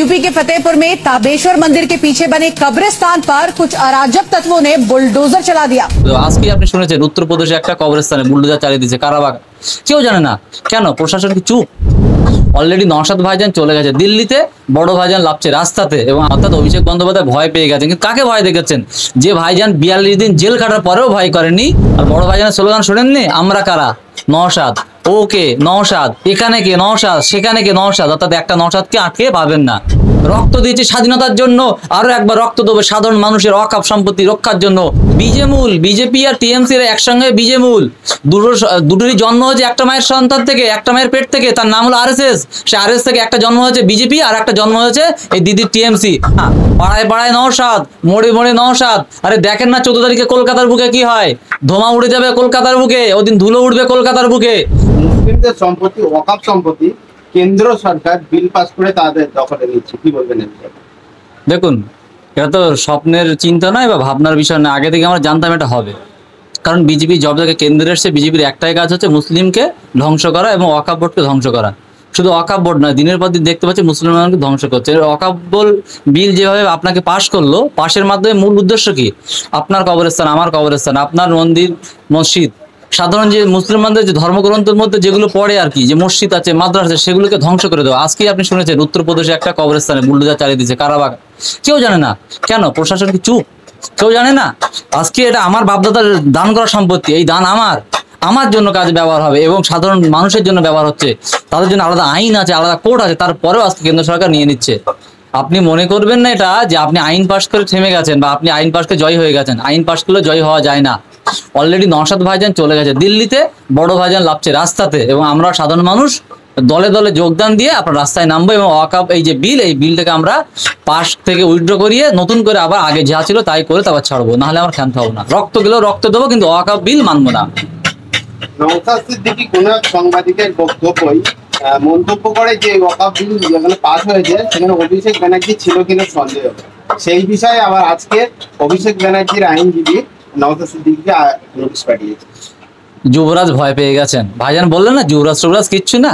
UP के फतेहपुर में ताबेश्वर मंदिर के पीछे बने कब्रिस्तान पर कुछ अराजक तत्वों ने बुलडोजर चला दिया। तो আজকে আপনি শুনেছেন উত্তরপ্রদেশে একটা কবরস্থানে বুলডোজার চালিয়ে দিয়েছে কারা কেউ জানে না কেন প্রশাসন কি চুপ অলরেডি নওশাদ ভাইজান চলে গেছে দিল্লিতে বড় ভাইজান লাভছে রাস্তাতে এবং অর্থাৎ অভিষেক বন্দ্যোপাধ্যায় ভয় পেয়ে গেছেন কিন্তু কাকে ভয় দেখেছেন যে ভাইজান 42 দিন জেল কাটার পরেও ভয় করেননি আর বড় ভাইজানের স্লোগান শুনেননি আমরা কারা নওশাদ ওকে নওশাদ এখানে কে নওশাদ সেখানে কে নওশাদ অর্থাৎ একটা নওশাদকে আটকে পাবেন না রক্ত দিয়েছে স্বাধীনতার জন্য আরো একবার রক্ত দেবে সাধারণ মানুষের ওয়াকফ সম্পত্তি রক্ষার জন্য বিজেমূল বিজেপি আর টিএমসি এর একসঙ্গে বিজেমূল দুটোরই জন্ম হয়েছে একটা মায়ের সন্তান থেকে একটা মায়ের পেট থেকে তার নাম হলো আরএসএস সে আরএসএস থেকে একটা জন্ম হয়েছে বিজেপি আর একটা জন্ম হয়েছে এই দিদির টিএমসি পাড়ায় পাড়ায় নওশাদ মোড়ে মোড়ে নওশাদ আরে দেখেন না 14 তারিখে কলকাতার বুকে কি হয় ধোঁয়া উড়ে যাবে কলকাতার বুকে ওদিন ধুলো উঠবে কলকাতার বুকে মুসলিমদের সম্পত্তি ওয়াকফ সম্পত্তি কেন্দ্র সরকার বিল পাস করে তাদের দখলে নিচ্ছে কি বলবেন দেখুন এটা তো স্বপ্নের চিন্তা নয় বা ভাবনার বিষয় না আগে থেকে আমরা জানতাম এটা হবে কারণ বিজেপি জব থেকে কেন্দ্রে এসে বিজেপির একটাই কাজ হচ্ছে মুসলিমকে ধ্বংস করা এবং ওয়াকফ বোর্ডকে ধ্বংস করা শুধু ওয়াকফ বোর্ড নয় দিনের পর দিন দেখতে পাচ্ছি মুসলমানকে ধ্বংস করছে ওয়াকফ বিল যেভাবে আপনাকে পাশ করলো পাশের মাধ্যমে মূল উদ্দেশ্য কি আপনার কবরস্থান আমার কবরস্থান আপনার মন্দির মসজিদ সাধারণ যে মুসলমানদের যে ধর্মগ্রন্থের মধ্যে যেগুলো পড়ে আর কি যে মসজিদ আছে মাদ্রাসা আছে সেগুলোকে ধ্বংস করে দেওয়া আজকেই আপনি শুনেছেন উত্তরপ্রদেশে একটা কবরস্থানে বুলডোজার চালিয়ে দিয়েছে কারা কেউ জানে না কেন প্রশাসন কি চুপ কেউ জানে না আজকে এটা আমার বাপদাদার দান করা সম্পত্তি এই দান আমার জন্য কাজে ব্যবহার হবে এবং সাধারণ মানুষের জন্য ব্যবহার হচ্ছে তাদের জন্য আলাদা আইন আছে আলাদা কোর্ট আছে তারপরেও আজকে কেন্দ্র সরকার নিয়ে নিচ্ছে আপনি মনে করবেন না এটা যে আপনি আইন পাশ করে থেমে গেছেন বা আপনি আইন পাশ করে জয় হয়ে গেছেন আইন পাশ করলে জয় হওয়া যায় না অলরেডি নওশাদ ভাইজান চলে গেছে দিল্লিতে বড় ভাইজান লাভছে রাস্তাতে এবং আমরা সাধারণ মানুষ দলে দলে যোগদান দিয়ে আপনার রাস্তায় নামবো এবং ওয়াকফ এই যে বিল এই বিলটাকে আমরা পাশ থেকে উইথড্র করিয়ে নতুন করে আবার আগে যা ছিল তাই করে তারপর ছাড়বো নাহলে আমরা ক্ষান্ত হবো না রক্ত গেলেও রক্ত দেবো কিন্তু ওয়াকফ বিল মানবো না নওশাদ সিদ্দিকী কোন এক সাংবাদিকের বক্তব্যই মন্তব্য করে যে ওয়াকফ বিল যেখানে পাস হয়েছে সেখানে অভিষেক ব্যানার্জি ছিল কিনা সন্দেহ সেই বিষয়ে আবার আজকে অভিষেক ব্যানার্জির আইনজীবী নওশাদ সিদ্দিকীকে নোটিশ পাঠিয়েছে যুবরাজ ভয় পেয়ে গেছেন ভাইজান বললেন না যুবরাজ কিচ্ছু না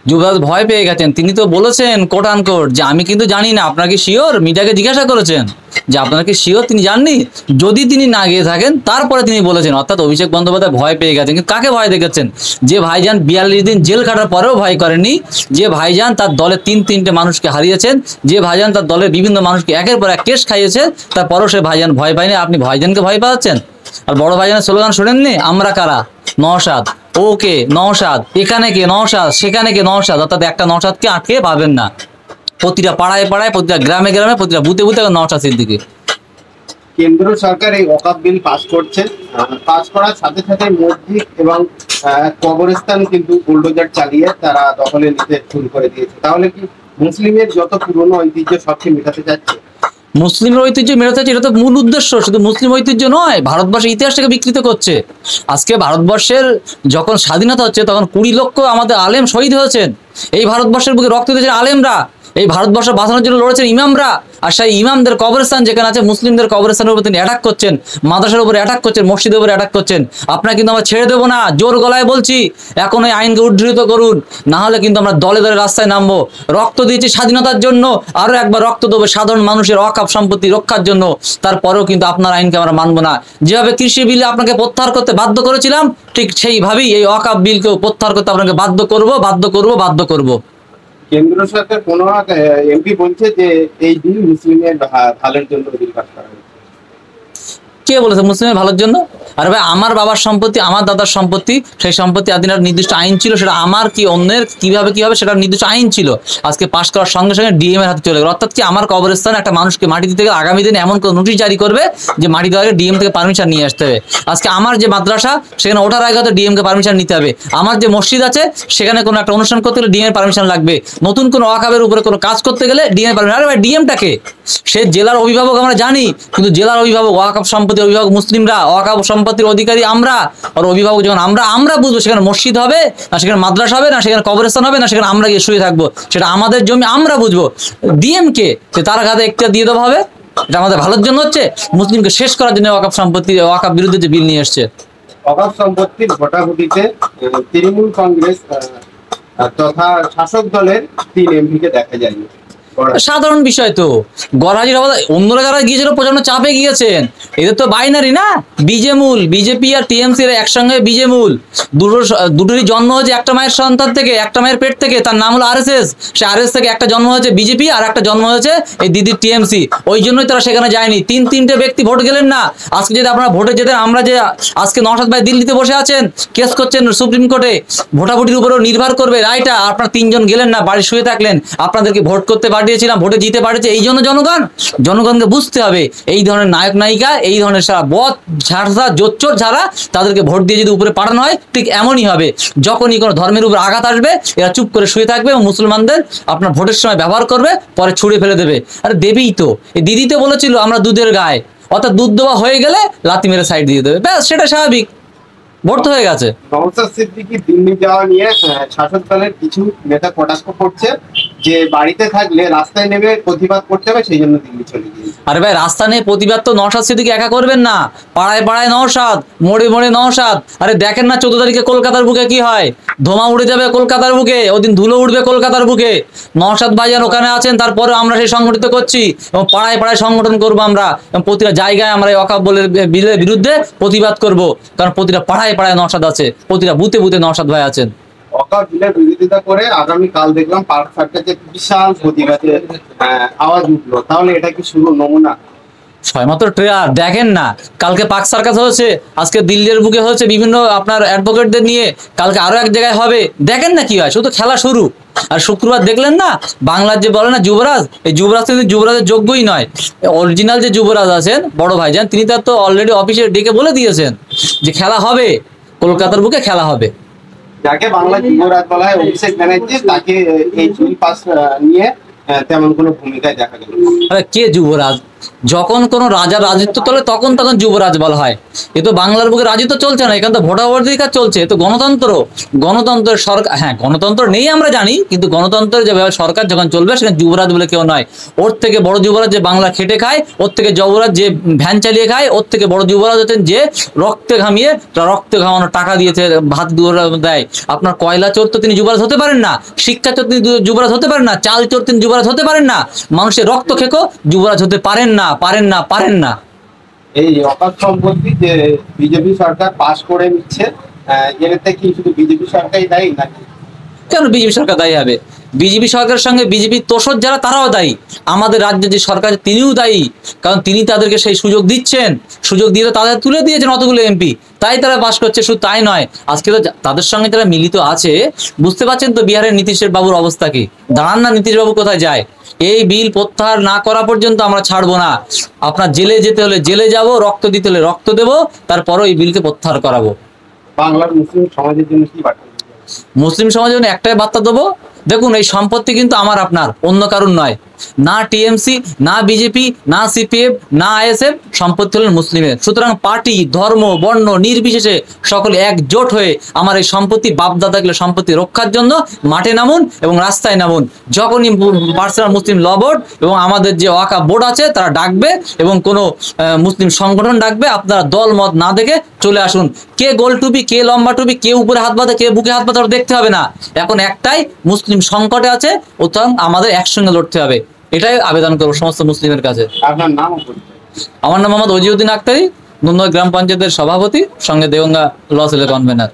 যুবরাজ ভয় পেয়ে গেছেন তিনি তো বলেছেন কোট আনকোট যে আমি কিন্তু জানি না আপনার কি শিওর মিডিয়াকে জিজ্ঞাসা করেছেন যে আপনার কি শিওর তিনি জাননি যদি তিনি না গিয়ে থাকেন তারপরে তিনি বলেছেন অর্থাৎ অভিষেক বন্দ্যোপাধ্যায় ভয় পেয়ে গেছেন কিন্তু কাকে ভয় দেখেছেন যে ভাইজান 42 দিন জেল কাটার পরেও ভয় করেননি যে ভাইজান তার দলে তিনটে মানুষকে হারিয়েছেন যে ভাইজান তার দলের বিভিন্ন মানুষকে একের পর এক কেস খাইয়েছে তারপরও সে ভাইজান ভয় পায়নি আপনি ভাইজানকে ভয় পাচ্ছেন আর বড় ভাইজানের স্লোগান শোনেননি আমরা কারা নওশাদ ওকে নওশাদ এখানে কে নওশাদ সেখানে কে নওশাদ অর্থাৎ একটা নওশাদকে আটকে পাবেন না প্রতিটা পাড়ায় পাড়ায় প্রতিটা গ্রামে গ্রামে প্রতিটা বুথে বুথে নওশাদ সিদ্দিকী কেন্দ্র সরকার এই ওয়াকফ বিল পাস করছে পাস করার সাথে সাথে মসজিদ এবং কবরস্থান কিন্তু বুলডোজার চালিয়ে তারা দখলে নিতে শুরু করে দিয়েছে তাহলে কি মুসলিমের যত পুরনো ঐতিহ্য সবকে মেটাতে যাচ্ছে মুসলিমের ঐতিহ্য মেটাতে এটা তো মূল উদ্দেশ্য শুধু মুসলিম ঐতিহ্য নয় ভারতবর্ষের ইতিহাসটাকে বিকৃত করছে আজকে ভারতবর্ষের যখন স্বাধীনতা হচ্ছে তখন 20 লক্ষ আমাদের আলেম শহীদ হয়েছেন এই ভারতবর্ষের বুকে রক্ত দিয়েছেন আলেমরা এই ভারতবর্ষ বাঁচানোর জন্য লড়েছেন ইমামরা আর সেই ইমামদের কবরস্থান যেখানে আছে মুসলিমদের কবরস্থানের উপর তিনি অ্যাটাক করছেন মাদ্রাসার উপরে অ্যাটাক করছেন মসজিদের উপরে অ্যাটাক করছেন আপনারা কিন্তু আমরা ছেড়ে দেবো না জোর গলায় বলছি এখন এই আইনকে উদ্ধৃত করুন না হলে কিন্তু আমরা দলে দলে রাস্তায় নামবো রক্ত দিয়েছি স্বাধীনতার জন্য আরো একবার রক্ত দেবো সাধারণ মানুষের ওয়াকফ সম্পত্তি রক্ষার জন্য তারপরেও কিন্তু আপনার আইনকে আমরা মানবো না যেভাবে কৃষি বিলে আপনাকে প্রত্যাহার করতে বাধ্য করেছিলাম ঠিক সেইভাবেই এই ওয়াকফ বিলকেও প্রত্যাহার করতে আপনাকে বাধ্য করবো কেন্দ্র সরকার কোন এমপি বলছে যে এই বিল মুসলিমের ভালোর জন্য বিল পাস করা হয়েছে কে বলেছে মুসলিমের ভালোর জন্য আর ভাই আমার বাবার সম্পত্তি আমার দাদার সম্পত্তি সেই সম্পত্তি আদিনার নির্দিষ্ট আইন ছিল সেটা আমার কি অন্যের কিভাবে সেটা নির্দিষ্ট আইন ছিল আজকে পাশ করার সঙ্গে সঙ্গে ডিএম এর হাতে চলে গেল অর্থাৎ কি আমার কবরস্থানে একটা মানুষকে মাটি দিতে গেলে আগামী দিনে এমন কোনো নোটিশ জারি করবে যে মাটি দেওয়ার আগে ডিএম থেকে পারমিশন নিয়ে আসতে হবে আজকে আমার যে মাদ্রাসা সেখানে ওঠার আগে হয়তো ডিএম কে পারমিশন নিতে হবে আমার যে মসজিদ আছে সেখানে কোনো একটা অনুষ্ঠান করতে গেলে ডিএম এর পারমিশন লাগবে নতুন কোনো ওয়াকফের উপরে কোনো কাজ করতে গেলে ডিএম এর পারমিশন আরে ভাই ডিএমটাকে সে জেলার অভিভাবক আমরা জানি কিন্তু জেলার অভিভাবক ওয়াকফ সম্পত্তি অভিভাবক মুসলিমরা ওয়াকফ সম্পত্তির অধিকারী আমরা আর অভিভাবক যখন আমরা বুঝবো সেখানে মসজিদ হবে না সেখানে মাদ্রাসা হবে না সেখানে কবরস্থান হবে না সেখানে আমরা গিয়ে শুয়ে থাকবো সেটা আমাদের জমি আমরা বুঝবো ডিএম কে তার হাতে একটা দিয়ে দেওয়া হবে এটা আমাদের ভালোর জন্য হচ্ছে মুসলিমকে শেষ করার জন্য ওয়াকফ সম্পত্তি ওয়াকফ বিরুদ্ধে যে বিল নিয়ে এসছে ওয়াকফ সম্পত্তির ভোটাভুটিতে তৃণমূল কংগ্রেস তথা শাসক দলের 3 এমপিকে দেখা যায়নি সাধারণ বিষয় তো। গড়হাজির হওয়া, অন্যরা যারা গিয়েছিল প্রচন্ড চাপে গিয়েছেন, এদের তো বাইনারি না, বিজেমূল, বিজেপি আর টিএমসি একসঙ্গে বিজেমূল। দুটোরই জন্ম হয়েছে একটা মায়ের সন্তান থেকে, একটা মায়ের পেট থেকে, তার নাম হলো আরএসএস। সে আরএস থেকে একটা জন্ম হয়েছে বিজেপি আর একটা জন্ম হয়েছে এই দিদির টিএমসি। ওই জন্যই তারা সেখানে যায়নি। তিনটে ব্যক্তি ভোট গেলেন না। আজকে যদি আপনারা ভোটে যেতেন, আমরা যে আজকে নওশাদ ভাই দিল্লিতে বসে আছেন, কেস করছেন সুপ্রিম কোর্টে, ভোটাভুটির উপরেও নির্ভর করবে রায়টা, আপনারা তিনজন গেলেন না, বাড়ি শুয়ে থাকলেন। আপনাদেরকে ভোট করতে পাঠিয়েছিলাম, ভোটে জিতে পাঠিয়েছে এই জন্য জনগণকে বুঝতে হবে এই ধরনের নায়ক নায়িকা, এই ধরনের সারা বদ ঝাড়া জোচ্চোর যারা, তাদেরকে ভোট দিয়ে যদি উপরে পাঠানো হয় ঠিক এমনই হবে। যখনই কোনো ধর্মের উপর আঘাত আসবে এরা চুপ করে শুয়ে থাকবে এবং মুসলমানদের আপনার ভোটের সময় ব্যবহার করবে, পরে ছুড়ে ফেলে দেবে। আরে দেবেই তো, এই দিদি তো বলেছিল আমরা দুধের গায়ে, অর্থাৎ দুধ দেওয়া হয়ে গেলে লাথি মেরে সাইড দিয়ে দেবে, ব্যাস সেটা স্বাভাবিক, ভোট তো হয়ে গেছে। নওশাদ সিদ্দিকী দিল্লি যাওয়া নিয়ে শাসক দলের কিছু নেতা কটাক্ষ করছে যে বাড়িতে থাকলে রাস্তায় নেমে প্রতিবাদ করতে হবে, সেই জন্য দিল্লি চলে গিয়েছে। আরে ভাই, রাস্তা নিয়ে প্রতিবাদ তো নওশাদ সিদ্দিকী একা করবেন না, পাড়ায় পাড়ায় নওশাদ, মোড়ে মোড়ে নওশাদ। আরে দেখেন না 14 তারিখে কলকাতার বুকে কি হয়, ধোঁয়া উড়ে যাবে কলকাতার বুকে, ওদিন ধুলো উঠবে কলকাতার বুকে। নওশাদ ভাইজান ওখানে আছেন, তারপরে আমরা সেই সংগঠিত করছি এবং পাড়ায় পাড়ায় সংগঠন করবো আমরা, এবং প্রতিটা জায়গায় আমরা এই ওয়াকফ বলের বিরুদ্ধে প্রতিবাদ করব, কারণ প্রতিটা পাড়ায় পাড়ায় নওশাদ আছে, প্রতিটা বুথে বুথে নওশাদ ভাই আছেন। ওয়াকফ বিলের বিরোধিতা করে আগামীকাল দেখলাম পার্ক সার্কাসে বিশাল প্রতিবাদে আওয়াজ উঠলো, তাহলে এটা কি শুরু নমুনা? ছয়মাত্র ট্রেলার দেখেন না, কালকে পার্ক সার্কাস হয়েছে, আজকে দিল্লির বুকে হয়েছে বিভিন্ন আপনার অ্যাডভোকেটদের নিয়ে, কালকে আরো এক জায়গায় হবে, দেখেন না কি হয়, শুধু খেলা শুরু। আর শুক্রবার দেখলেন না বাংলার যে বলে না যুবরাজ, এই যুবরাজ কিন্তু যুবরাজের যোগ্যই নয়। অরিজিনাল যে যুবরাজ আছেন বড় ভাইজান, তিনি তার তো অলরেডি অফিসে ডেকে বলে দিয়েছেন যে খেলা হবে, কলকাতার বুকে খেলা হবে। যাকে বাংলা যুবরাজ বলা হয় অভিষেক ব্যানার্জি, তাকে এই বিল পাস নিয়ে তেমন কোনো ভূমিকায় দেখা গেল। আরে কে যুবরাজ? যখন কোনো রাজার রাজত্ব চলে তখন যুবরাজ বলা হয়। এ তো বাংলার বুকে রাজত্ব চলছে না, এখানে তো ভোটাধিকার চলছে, এ তো গণতন্ত্রের সরকার। হ্যাঁ, গণতন্ত্র নেই আমরা জানি, কিন্তু গণতন্ত্রের যে সরকার যখন চলবে সেখানে যুবরাজ বলে কেউ নয়। ওর থেকে বড় যুবরাজ যে বাংলা খেটে খায়, ওর থেকে যুবরাজ যে ভ্যান চালিয়ে খায়, ওর থেকে বড় যুবরাজ হচ্ছেন যে রক্তে ঘামিয়ে, রক্তে ঘামানো টাকা দিয়েছে, ভাত দেয়। আপনার কয়লা চোর তো তিনি যুবরাজ হতে পারেন না, শিক্ষা চোর তিনি যুবরাজ হতে পারেন না, চাল চোর তিনি যুবরাজ হতে পারেন না, মানুষের রক্ত খেকো যুবরাজ হতে পারেন না। এই ওয়াকফ সম্পত্তি যে বিজেপি সরকার পাস করে নিচ্ছে, এতে কি শুধু বিজেপি সরকারই দায়ী নাকি? কেন বিজেপি সরকার দায়ী হবে? বিজেপি সরকারের সঙ্গে বিজেপি তোষক যারা তারাও দায়ী, আমাদের রাজ্যে যে সরকার তিনিও দায়ী, কারণ তিনি তাদেরকে সেই সুযোগ দিচ্ছেন, সুযোগ দিয়ে তাদের তুলে দিয়েছেন অতগুলো এমপি, তাই তারা পাস করছে। শুধু তাই নয়, আজকে তো তাদের সঙ্গে যারা মিলিত আছে, বুঝতে পারছেন তো বিহারের নীতিশের বাবুর অবস্থা কি, দাঁড়ান না নীতিশ বাবু কোথায় যায়। এই বিল প্রত্যাহার না করা পর্যন্ত আমরা ছাড়বো না। আপনার জেলে যেতে হলে জেলে যাব, রক্ত দিতে হলে রক্ত দেবো, তারপরও এই বিলকে প্রত্যাহার করাবো। বাংলার মুসলিম সমাজের জন্য কি বার্তা? মুসলিম সমাজের জন্য একটাই বার্তা দেবো, দেখুন এই সম্পত্তি কিন্তু আমার আপনার, অন্য কারণ নয়। না টিএমসি, না বিজেপি, না সিপিএম, না আইএসএফ, সম্পত্তি হলেন মুসলিমের। সুতরাং পার্টি, ধর্ম, বর্ণ নির্বিশেষে সকলে একজোট হয়ে আমার এই সম্পত্তি, বাপদাদাগুলো সম্পত্তি রক্ষার জন্য মাঠে নামুন এবং রাস্তায় নামুন। যখনই পার্সোনাল মুসলিম ল বোর্ড এবং আমাদের যে ওয়াকফ বোর্ড আছে তারা ডাকবে এবং কোনো মুসলিম সংগঠন ডাকবে, আপনারা দল মত না দেখে চলে আসুন। কে গোল টুপি, কে লম্বা টুপি, কে উপরে হাত বাঁধে, কে বুকে হাত বাঁধে, দেখতে হবে না। এখন একটাই, মুসলিম সংকটে আছে, ওখানে আমাদের একসঙ্গে লড়তে হবে। এটাই আবেদন করবো সমস্ত মুসলিমের কাছে। আপনার নাম? আমার নাম মোহাম্মদ ওজিউদ্দিন আক্তারি, নুনগঞ্জ গ্রাম পঞ্চায়েতের সভাপতি, সঙ্গে দেওঙ্গা ল সেলের কনভেনার।